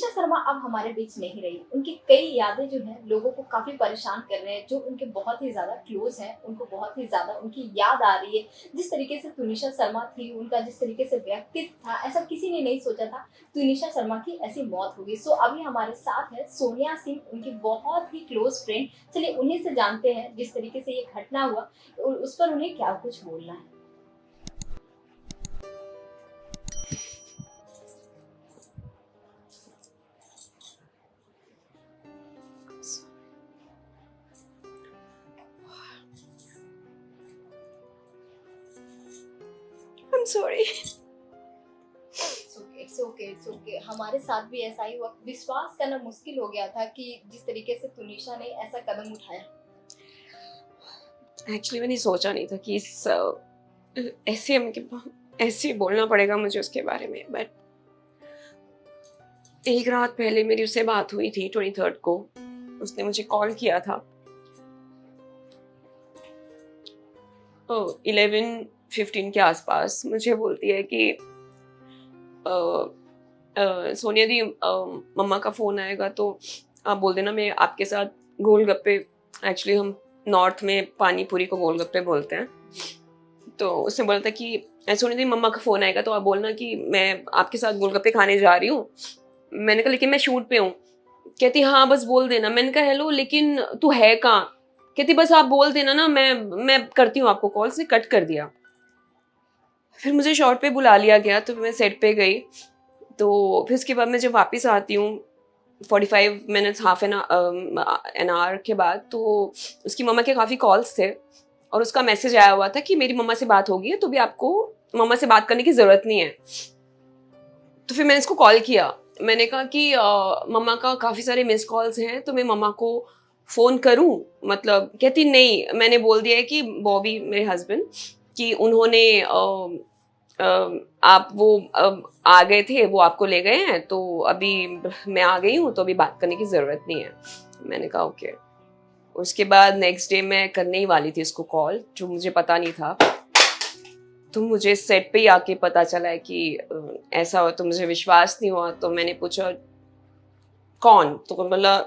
तुनिशा शर्मा अब हमारे बीच नहीं रही। उनकी कई यादें जो हैं लोगों को काफ़ी परेशान कर रहे हैं, जो उनके बहुत ही ज़्यादा क्लोज़ हैं, उनको बहुत ही ज़्यादा उनकी याद आ रही है। जिस तरीके से तुनिशा शर्मा थी, उनका जिस तरीके से व्यक्तित्व था, ऐसा किसी ने नहीं सोचा था तुनिशा शर्मा की ऐसी मौत होगी। सो अभी हमारे साथ है सोनिया सिंह, उनकी बहुत ही क्लोज़ फ्रेंड। चलिए उन्हीं से जानते हैं जिस तरीके से ये घटना हुआ, उस पर उन्हें क्या कुछ बोलना है। I'm sorry. It's okay, it's okay. हमारे साथ भी ऐसा ही हुआ। विश्वास करना मुश्किल हो गया था कि जिस तरीके से तुनिशा ने ऐसा कदम उठाया। एक्चुअली मैंने सोचा नहीं था कि ऐसे बोलना पड़ेगा मुझे उसके बारे में, बट एक रात पहले मेरी उससे बात हुई थी 23rd को। उसने मुझे कॉल किया था 11:15 के आसपास। मुझे बोलती है कि सोनिया दी, मम्मा का फ़ोन आएगा तो आप बोल देना मैं आपके साथ गोलगप्पे, एक्चुअली हम नॉर्थ में पानी पूरी को गोलगप्पे बोलते हैं, तो उसने बोला था कि सोनिया दी मम्मा का फ़ोन आएगा तो आप बोलना कि मैं आपके साथ गोलगप्पे खाने जा रही हूँ। मैंने कहा लेकिन मैं शूट पे हूँ। कहती हाँ बस बोल देना। मैंने कहा हेलो लेकिन तू है कहाँ? कहती बस आप बोल देना ना, मैं करती हूँ आपको कॉल। से कट कर दिया। फिर मुझे शॉट पे बुला लिया गया तो मैं सेट पे गई। तो फिर उसके बाद मैं जब वापस आती हूँ 45 मिनट्स हाफ एन आवर के बाद, तो उसकी मम्मा के काफ़ी कॉल्स थे और उसका मैसेज आया हुआ था कि मेरी मम्मा से बात होगी तो भी आपको मम्मा से बात करने की ज़रूरत नहीं है। तो फिर मैंने इसको कॉल किया। मैंने कहा कि मम्मा का काफ़ी सारे मिस कॉल्स हैं तो मैं मम्मा को फ़ोन करूं, मतलब कहती नहीं। मैंने बोल दिया है कि बॉबी मेरे हस्बैंड कि उन्होंने आप वो आ गए थे, वो आपको ले गए हैं तो अभी मैं आ गई हूँ तो अभी बात करने की ज़रूरत नहीं है। मैंने कहा ओके। उसके बाद नेक्स्ट डे मैं करने ही वाली थी इसको कॉल, जो मुझे पता नहीं था। तो मुझे सेट पे ही आके पता चला है कि ऐसा हो, तो मुझे विश्वास नहीं हुआ। तो मैंने पूछा कौन, तो बोला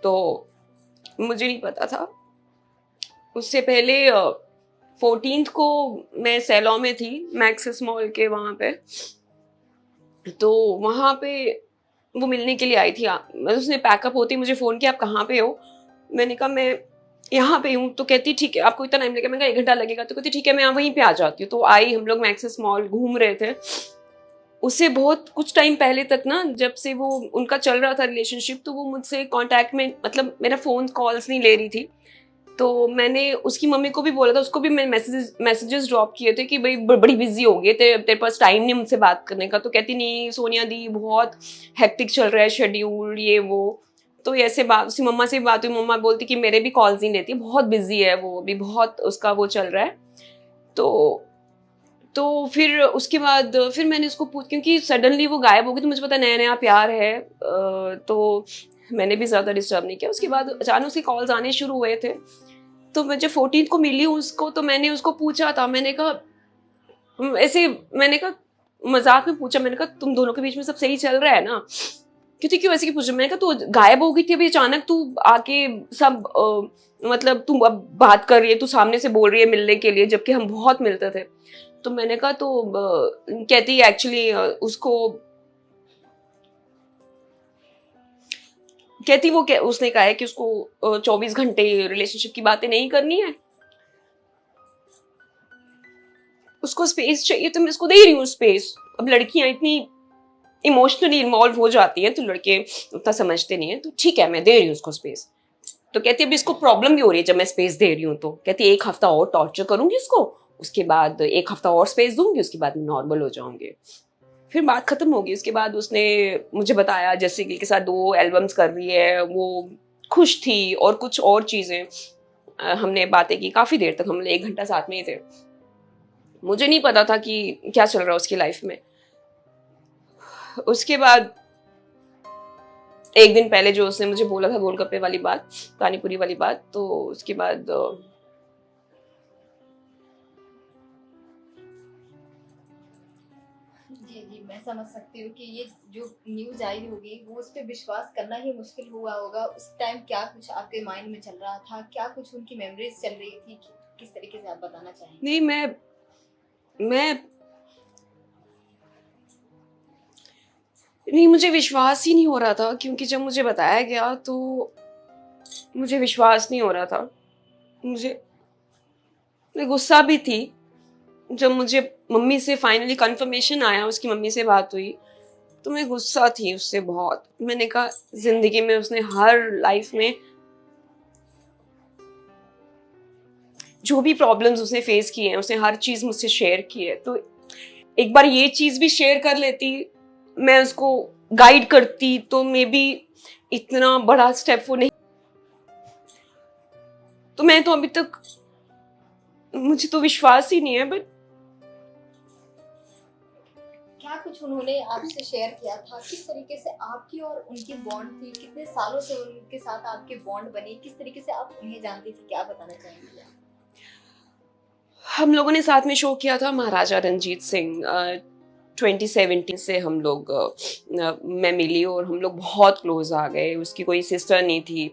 तो मुझे नहीं पता था। उससे पहले 14th को मैं सैलॉ में थी, मैक्सिस मॉल के वहाँ पे। तो वहाँ पे वो मिलने के लिए आई थी। मतलब उसने पैकअप होती मुझे फ़ोन किया आप कहाँ पे हो? मैंने कहा मैं यहाँ पे हूँ। तो कहती ठीक है आपको इतना टाइम लगेगा? मैंने कहा 1 घंटा लगेगा। तो कहती ठीक है मैं वहीं पे आ जाती हूँ। तो आई, हम लोग मैक्सिस मॉल घूम रहे थे। उससे बहुत कुछ टाइम पहले तक ना, जब से वो उनका चल रहा था रिलेशनशिप, तो वो मुझसे कांटेक्ट में, मतलब मेरा फ़ोन कॉल्स नहीं ले रही थी। तो मैंने उसकी मम्मी को भी बोला था, उसको भी मैंने मैसेजेस ड्रॉप किए थे कि भाई बड़ी बिजी हो गई, तेरे पास टाइम नहीं मुझसे बात करने का। तो कहती नहीं सोनिया दी बहुत हेक्टिक चल रहा है शेड्यूल, ये वो। तो ऐसे बात उसकी मम्मा से भी बात हुई। मम्मा बोलती कि मेरे भी कॉल्स नहीं लेती, बहुत बिजी है वो अभी, बहुत उसका वो चल रहा है। तो फिर उसके बाद फिर मैंने उसको क्योंकि सडनली वो गायब हो गई, तो मुझे पता नया नया प्यार है, तो मैंने भी ज़्यादा डिस्टर्ब नहीं किया। उसके बाद अचानक उसके कॉल्स आने शुरू हुए थे। तो मैं जब 14th को मिली उसको, तो मैंने उसको पूछा था, मैंने कहा ऐसे, मैंने कहा मजाक में पूछा, मैंने कहा तुम दोनों के बीच में सब सही चल रहा है ना? क्योंकि क्यों ऐसे की पूछा? मैंने कहा तू गायब हो गई थी अभी अचानक, तू आके सब मतलब तू अब बात कर रही है, तू सामने से बोल रही है मिलने के लिए, जबकि हम बहुत मिलते थे। तो मैंने कहा तो कहती एक्चुअली उसको कहती वो उसने कहा है कि उसको 24 घंटे रिलेशनशिप की बातें नहीं करनी है, उसको स्पेस चाहिए। तो मैं उसको दे रही हूँ स्पेस। अब लड़कियां इतनी इमोशनली इन्वॉल्व हो जाती हैं तो लड़के उतना समझते नहीं है, तो ठीक है मैं दे रही हूँ उसको स्पेस। तो कहती है अभी इसको प्रॉब्लम भी हो रही है जब मैं स्पेस दे रही हूँ। तो कहती है 1 हफ्ता और टॉर्चर करूंगी इसको, उसके बाद 1 हफ्ता और स्पेस दूंगी, उसके बाद नॉर्मल हो जाऊंगी। फिर बात खत्म होगी। उसके बाद उसने मुझे बताया जैसे गिल के साथ 2 एल्बम्स कर रही है, वो खुश थी और कुछ और चीजें। हमने बातें की काफी देर तक, हम 1 घंटा साथ में ही थे। मुझे नहीं पता था कि क्या चल रहा है उसकी लाइफ में। उसके बाद एक दिन पहले जो उसने मुझे बोला था गोलगप्पे वाली बात, पानीपुरी वाली बात, तो उसके बाद जी, जी, मैं मैं समझ सकती हूँ कि ये जो न्यूज़ आई होगी वो उस पे विश्वास करना ही मुश्किल हुआ होगा। उस टाइम क्या कुछ आपके माइंड में चल रहा था? क्या कुछ उनकी मेमोरीज़ चल रही थी? किस तरीके से आप बताना चाहेंगे? नहीं, मैं नहीं, मुझे विश्वास ही नहीं हो रहा था, क्योंकि जब मुझे बताया गया तो मुझे विश्वास नहीं हो रहा था। मैं गुस्सा भी थी। जब मुझे मम्मी से फाइनली कंफर्मेशन आया, उसकी मम्मी से बात हुई, तो मैं गुस्सा थी उससे बहुत। मैंने कहा जिंदगी में उसने हर लाइफ में जो भी प्रॉब्लम्स उसने फेस किए हैं, उसने हर चीज मुझसे शेयर की है। तो एक बार ये चीज भी शेयर कर लेती, मैं उसको गाइड करती, तो मे बी इतना बड़ा स्टेप वो नहीं। तो मैं तो अभी तक, मुझे तो विश्वास ही नहीं है। बट क्या कुछ उन्होंने आपसे शेयर किया था? किस तरीके से आपकी और उनकी बॉन्ड थी? कितने सालों से उनके साथ आपकी बॉन्ड बनी? किस तरीके से आप उन्हें जानती थी? क्या बताना चाहेंगी? हम लोगों ने साथ में शो किया था महाराजा रंजीत सिंह। 2017 से हम लोग मैं मिली और हम लोग बहुत क्लोज आ गए। उसकी कोई सिस्टर नहीं थी।